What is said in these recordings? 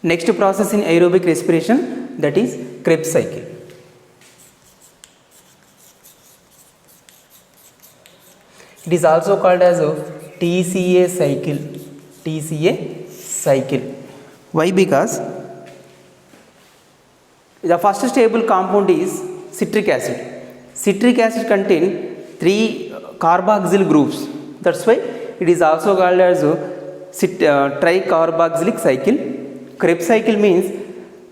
Next process in aerobic respiration, that is Krebs cycle. It is also called as a TCA cycle. TCA cycle. Why? Because the first stable compound is citric acid. Citric acid contain 3 carboxyl groups. That's why it is also called as a tricarboxylic cycle. Krebs cycle means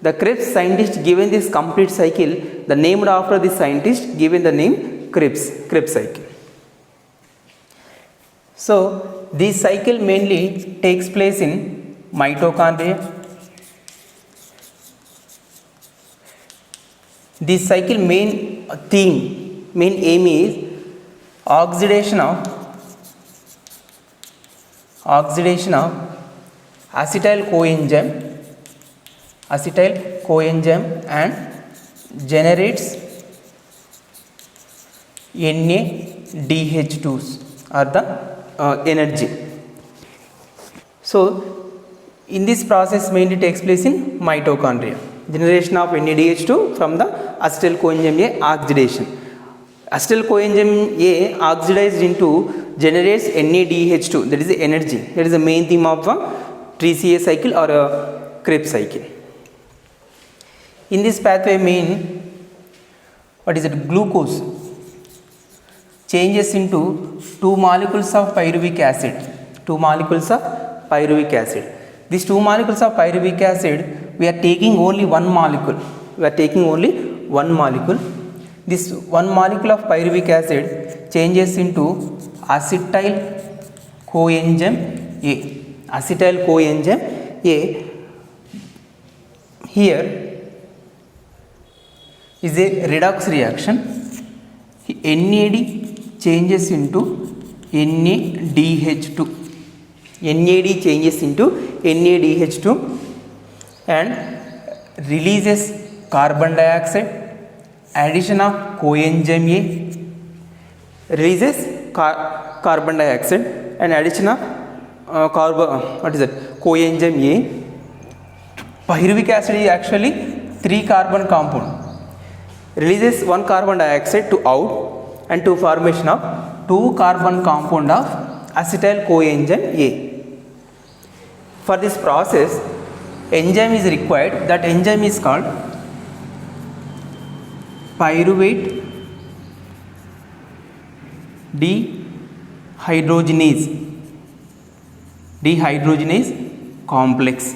the Krebs scientist given this complete cycle, the named after the scientist given the name Krebs cycle. So this cycle mainly takes place in mitochondria. This cycle main aim is oxidation of acetyl coenzyme and generates NADH2s are the energy. So in this process mainly takes place in mitochondria. Generation of NADH2 from the acetyl coenzyme A oxidation. Acetyl coenzyme A oxidized into generates NADH2, that is the energy. That is the main theme of a TCA cycle or a Krebs cycle. In this pathway glucose changes into 2 molecules of pyruvic acid. These 2 molecules of pyruvic acid, we are taking only one molecule. This one molecule of pyruvic acid changes into acetyl coenzyme A. Here is a redox reaction. NAD changes into NADH2. NAD changes into NADH2 and releases carbon dioxide. Addition of coenzyme A releases carbon dioxide and addition of coenzyme A. Pyruvic acid is actually 3 carbon compound. Releases 1 carbon dioxide to out and to formation of 2 carbon compound of acetyl coenzyme A. For this process, enzyme is required. That enzyme is called pyruvate dehydrogenase complex.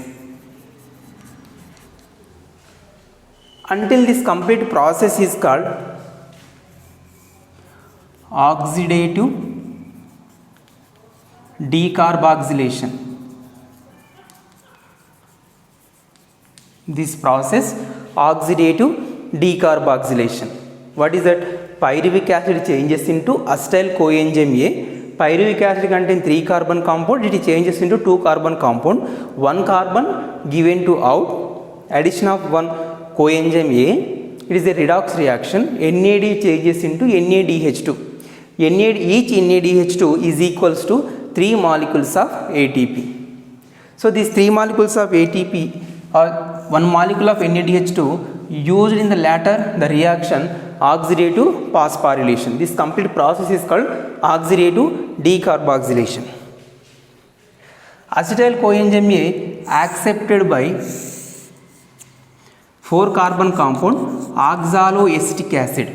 Until this complete process is called oxidative decarboxylation. This process, oxidative decarboxylation. What is that? Pyruvic acid changes into acetyl coenzyme A. Pyruvic acid contains 3 carbon compound. It changes into 2 carbon compound. 1 carbon given to out. Addition of 1 coenzyme A. It is a redox reaction. NAD changes into NADH2. Each NADH2 is equals to 3 molecules of ATP. So these 3 molecules of ATP or 1 molecule of NADH2 used in the latter the reaction oxidative phosphorylation. This complete process is called oxidative decarboxylation. Acetyl coenzyme A accepted by 4 carbon compound oxaloacetic acid.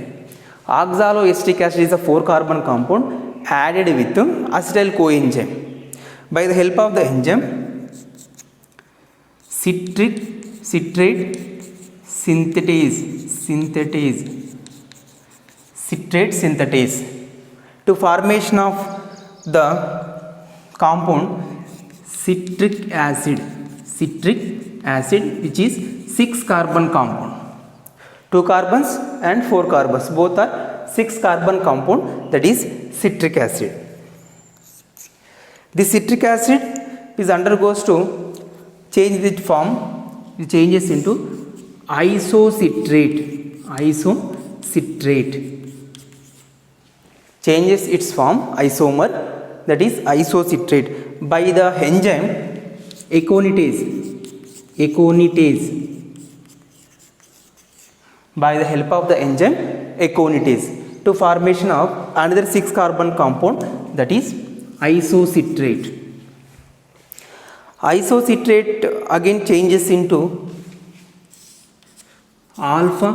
Oxaloacetic acid is a 4 carbon compound added with acetyl coenzyme. By the help of the enzyme citrate synthetase to formation of the compound citric acid which is 6 carbon compound. 2 carbons and 4 carbons, both are 6 carbon compound, that is citric acid. This citric acid is undergoes to change its form. It changes into isocitrate. Changes its form, isomer, that is isocitrate, by the enzyme aconitase. aconitase. By the help of the enzyme aconitase to formation of another 6 carbon compound, that is isocitrate. Isocitrate again changes into alpha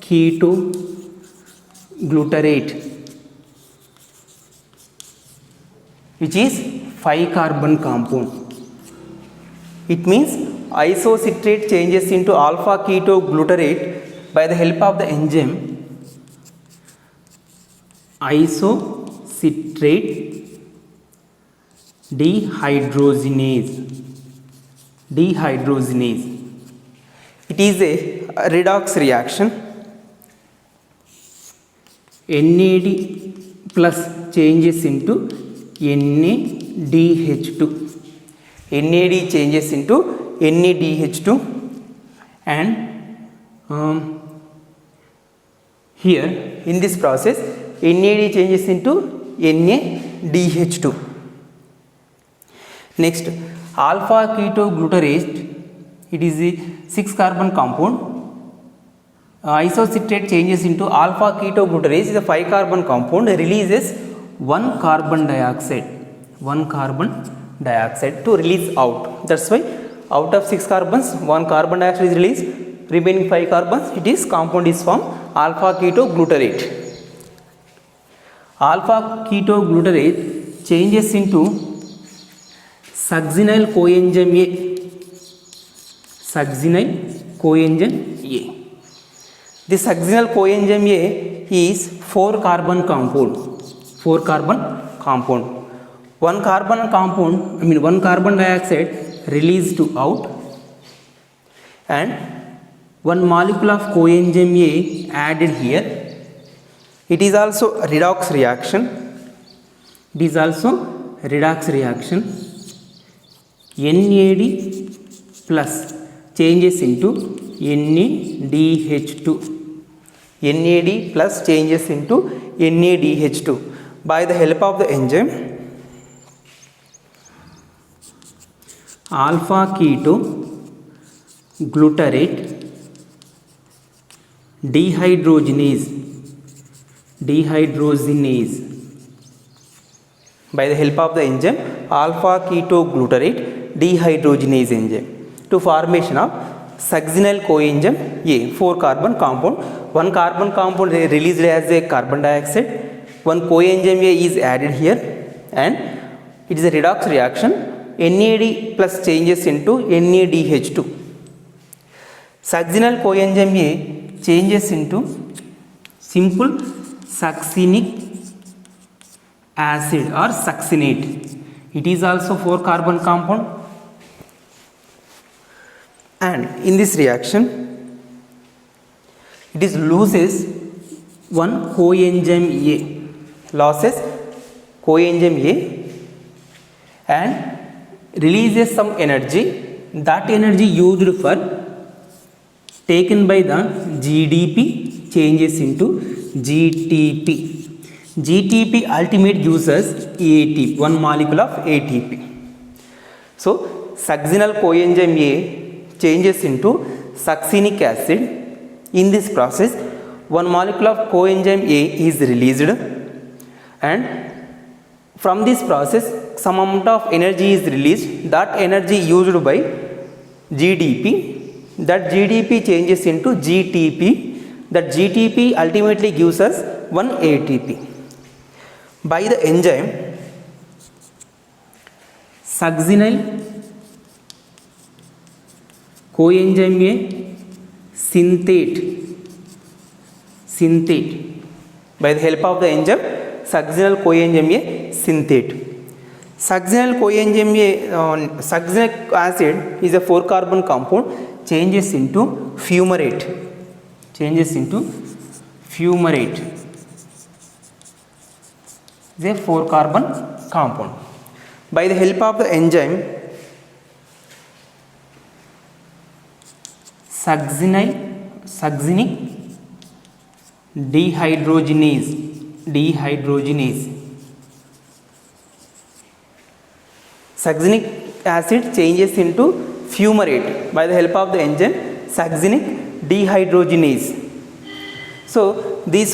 ketoglutarate, which is 5 carbon compound. It means isocitrate changes into alpha ketoglutarate by the help of the enzyme isocitrate dehydrogenase. It is a redox reaction. NAD plus changes into NADH2. NAD changes into NADH2, and here in this process NAD changes into NADH2. Next, alpha ketoglutarate, it is a 6 carbon compound. Isocitrate changes into alpha ketoglutarate, is a 5 carbon compound, releases 1 carbon dioxide to release out. That's why out of 6 carbons 1 carbon dioxide is released, remaining 5 carbons, it is compound is formed alpha ketoglutarate. Alpha ketoglutarate changes into succinyl coenzyme A. This succinyl coenzyme A is 4 carbon compound. 1 carbon dioxide released out, and 1 molecule of coenzyme A added here. It is also a redox reaction. NAD plus changes into NADH2. By the help of the enzyme alpha ketoglutarate dehydrogenase. By the help of the enzyme alpha ketoglutarate dehydrogenase enzyme to formation of succinyl coenzyme A, 4 carbon compound. 1 carbon compound released as a carbon dioxide, 1 coenzyme A is added here, and it is a redox reaction. NAD plus changes into NADH2. Succinyl coenzyme A changes into simple succinic acid or succinate. It is also 4 carbon compound, and in this reaction it is loses 1 coenzyme A, and releases some energy. That energy used for taken by the GDP changes into GTP. GTP ultimate gives us ATP, 1 molecule of ATP. So succinyl coenzyme A changes into succinic acid. In this process 1 molecule of coenzyme A is released, and from this process some amount of energy is released. That energy used by GDP, that GDP changes into GTP. That GTP ultimately gives us 1 ATP. By the enzyme succinyl coenzyme A synthate. By the help of the enzyme succinyl coenzyme A synthate. Succinic acid is a 4 carbon compound, changes into fumarate. Is a 4 carbon compound. By the help of the enzyme succinic dehydrogenase. Succinic acid changes into fumarate by the help of the enzyme succinic dehydrogenase. So these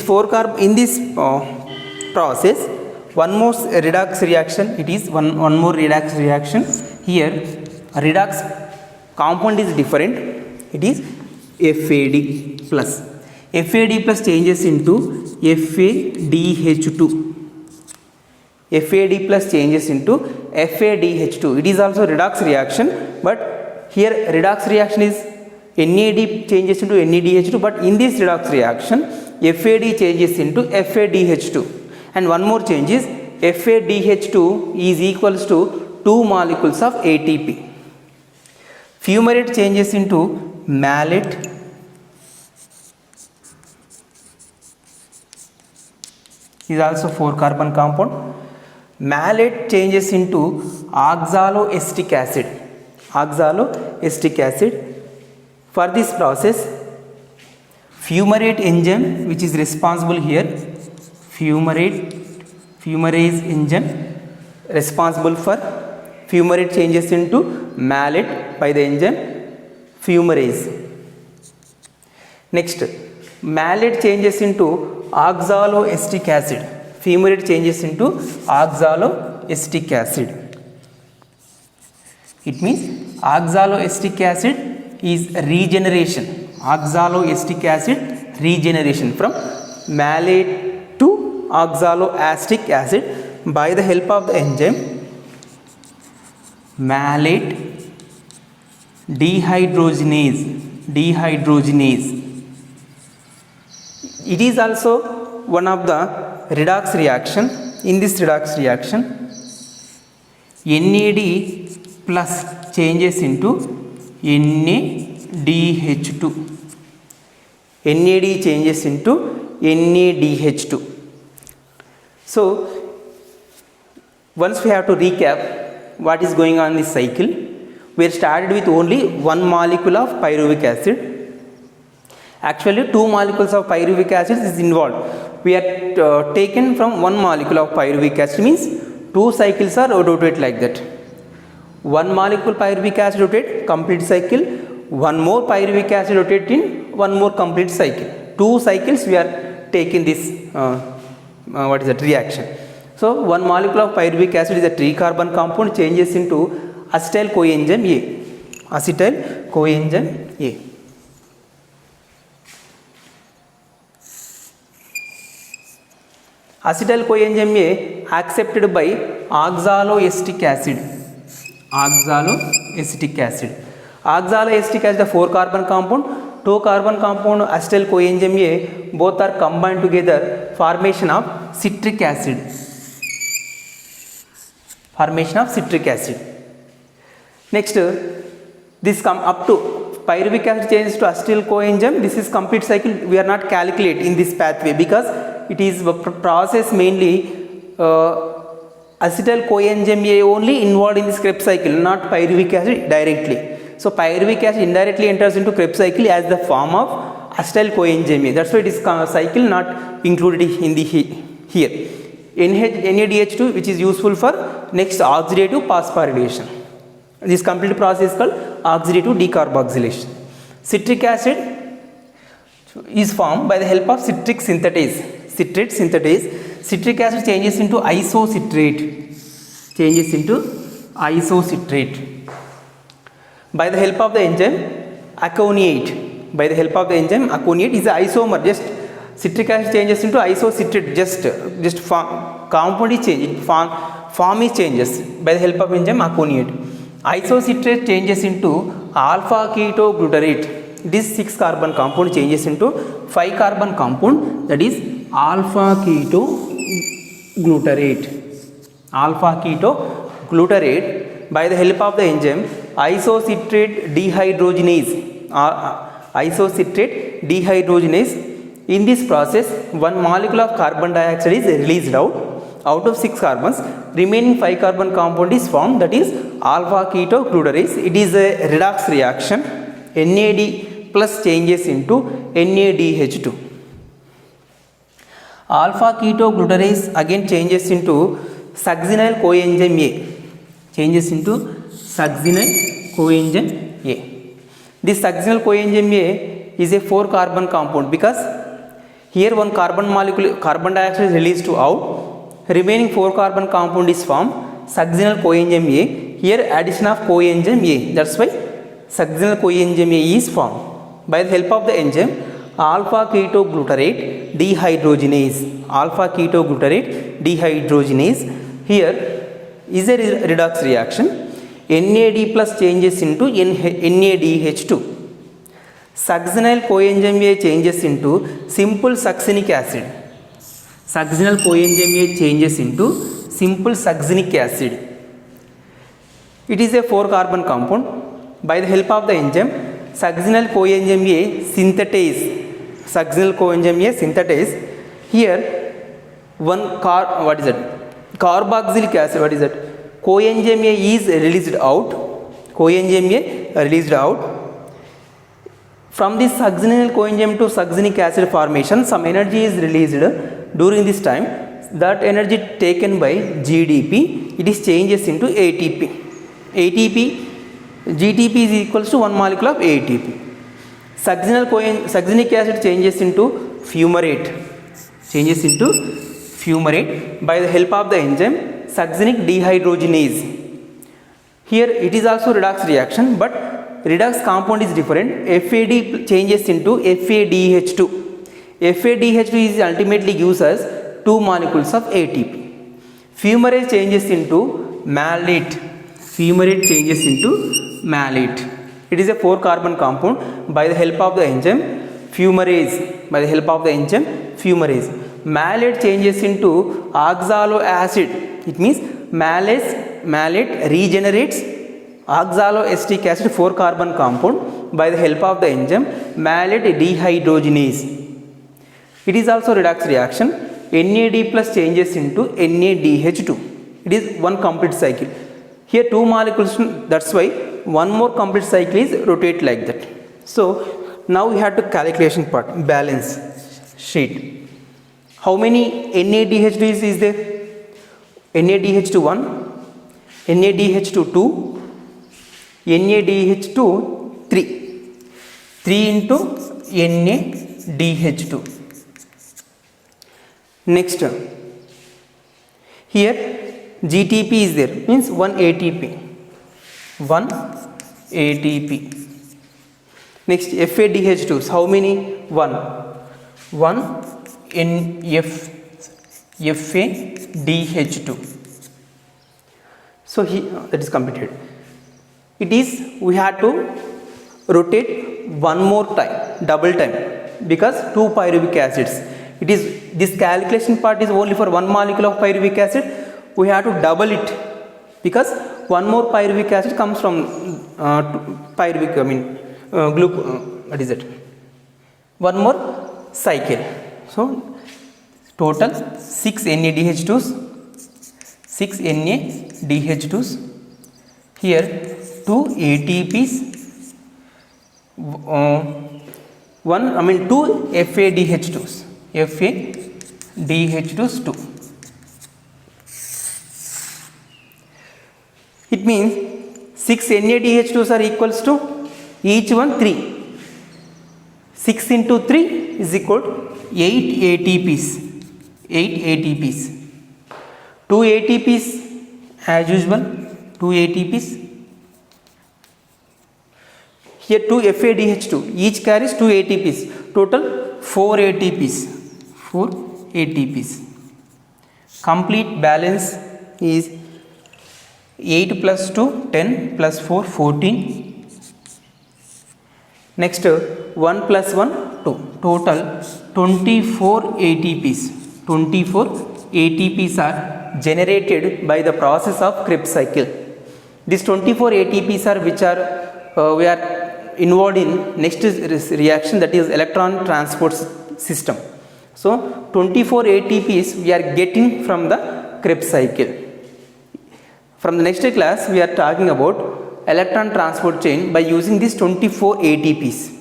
in this process, one more redox reaction, it is one more redox reaction. Here redox compound is different, it is FAD plus. FAD plus changes into FADH2. FAD plus changes into FADH2. It is also redox reaction, but here redox reaction is NAD changes into NADH2, but in this redox reaction FAD changes into FADH2. And one more change is FADH2 is equals to 2 molecules of ATP. Fumarate changes into malate. Is also 4 carbon compound. Malate changes into oxaloacetic acid. Oxaloacetic acid. For this process, fumarate enzyme, which is responsible here, fumarase enzyme responsible for fumarate changes into malate by the enzyme fumarase. Next, malate changes into oxaloacetic acid. Fumarate changes into oxaloacetic acid. It means oxaloacetic acid is regeneration. Oxaloacetic acid regeneration from malate to oxaloacetic acid by the help of the enzyme malate dehydrogenase. It is also one of the redox reaction. In this redox reaction, NAD plus changes into NADH2. NAD changes into NADH2. So once we have to recap what is going on in this cycle, we started with only one molecule of pyruvic acid. Actually 2 molecules of pyruvic acid is involved. We are taken from one molecule of pyruvic acid, means 2 cycles are rotated like that. One molecule pyruvic acid rotate complete cycle, one more pyruvic acid rotate in one more complete cycle. 2 cycles we are taking this reaction. So one molecule of pyruvic acid is a 3 carbon compound, changes into acetyl coenzyme A. Acetyl coenzyme A. Acetyl coenzyme A accepted by oxaloacetic acid. Oxaloacetic acid. Oxaloacetic acid is a 4 carbon compound. 2 carbon compound acetyl coenzyme A, both are combined together, formation of citric acid. Next, this come up to pyruvic acid changes to acetyl coenzyme. This is complete cycle. We are not calculate in this pathway because it is a process mainly acetyl coenzyme A only involved in this Krebs cycle, not pyruvic acid directly. So pyruvic acid indirectly enters into Krebs cycle as the form of acetyl coenzyme A. That's why it is cycle not included in the here. NADH2, which is useful for next oxidative phosphorylation. This complete process is called oxidative decarboxylation. Citric acid is formed by the help of citric synthetase. Citric acid changes into isocitrate. By the help of the enzyme aconiate. Is an isomer. Just citric acid changes into isocitrate. Just compound is changed. Form is changes by the help of enzyme aconiate. Isocitrate changes into alpha ketoglutarate. This 6 carbon compound changes into 5 carbon compound, that is alpha ketoglutarate. By the help of the enzyme isocitrate dehydrogenase. In this process, one molecule of carbon dioxide is released out of 6 carbons. Remaining 5 carbon compound is formed, that is alpha ketoglutarase. It is a redox reaction. NAD plus changes into NADH2. Alpha ketoglutarase again changes into succinyl coenzyme A. A. This succinyl coenzyme A is a 4 carbon compound because here one carbon molecule carbon dioxide is released to out, remaining 4 carbon compound is formed, succinyl coenzyme A. Here addition of coenzyme A, that's why succinyl coenzyme A is formed. By the help of the enzyme alpha ketoglutarate dehydrogenase, alpha ketoglutarate dehydrogenase, here is a redox reaction. NAD plus changes into NADH2. Succinyl coenzyme A changes into simple succinic acid. Succinyl coenzyme A changes into simple succinic acid. It is a 4 carbon compound. By the help of the enzyme succinyl coenzyme A synthetase, succinyl coenzyme A synthetase, here one carboxylic acid, what is that, coenzyme A is released out, coenzyme A released out. From this succinyl coenzyme to succinic acid formation, some energy is released during this time. That energy taken by GDP, it is changes into ATP. ATP, GTP is equals to 1 molecule of ATP. Succinic acid changes into fumarate, by the help of the enzyme succinic dehydrogenase. Here it is also redox reaction, but redox compound is different. FAD changes into FADH2. FADH2 is ultimately gives us 2 molecules of ATP. Fumarate changes into malate. Fumarate changes into malate. It is a 4 carbon compound. By the help of the enzyme fumarase, malate changes into oxalo acid. It means malate regenerates oxaloacetic acid 4 carbon compound by the help of the enzyme malate dehydrogenase. It is also redox reaction. NAD plus changes into NADH2. It is one complete cycle. Here 2 molecules, that's why one more complete cycle is rotate like that. So now we have to calculation part, balance sheet. How many NADH2 is there? NADH2 1, NADH2 2, NADH2 3. 3 into NADH2. Next, here GTP is there, means 1 ATP. Next FADH2, how many? 1 FADH2. So that is completed. It is, we have to rotate one more time, double time, because 2 pyruvic acids. It is, this calculation part is only for 1 molecule of pyruvic acid. We have to double it because one more pyruvic acid comes from pyruvic, what is it? One more cycle. So total 6 NADH2s, 6 NADH2s. Here 2 ATPs, 2 FADH2s, FADH2s 2. It means 6 NADH2s are equals to each one 3. 6 into 3 is equal to 8 ATPs. 8 ATPs. 2 ATPs as usual. 2 ATPs. Here 2 FADH2. Each carries 2 ATPs. Total 4 ATPs. 4 ATPs. Complete balance is 8 plus 2 10 plus 4 14. Next 1 plus 1 2. Total 24 ATPs. 24 ATPs are generated by the process of Krebs cycle. These 24 ATPs are which are we are involved in next reaction, that is electron transport system. So 24 ATPs we are getting from the Krebs cycle. From the next class we are talking about electron transport chain by using these 24 ATPs.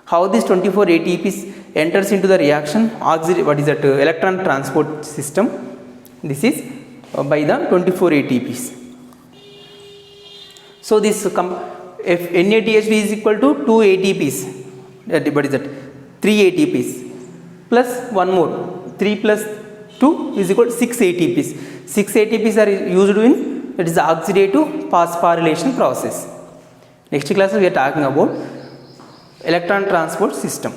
How these 24 ATPs enters into the reaction electron transport system. This is by the 24 ATPs. So this if NADH is equal to 2 ATPs, what is that, 3 ATPs plus one more, 3 plus 2 is equal to 6 ATPs. 6 ATPs are used in, that is the oxidative phosphorylation process. Next class we are talking about electron transport system.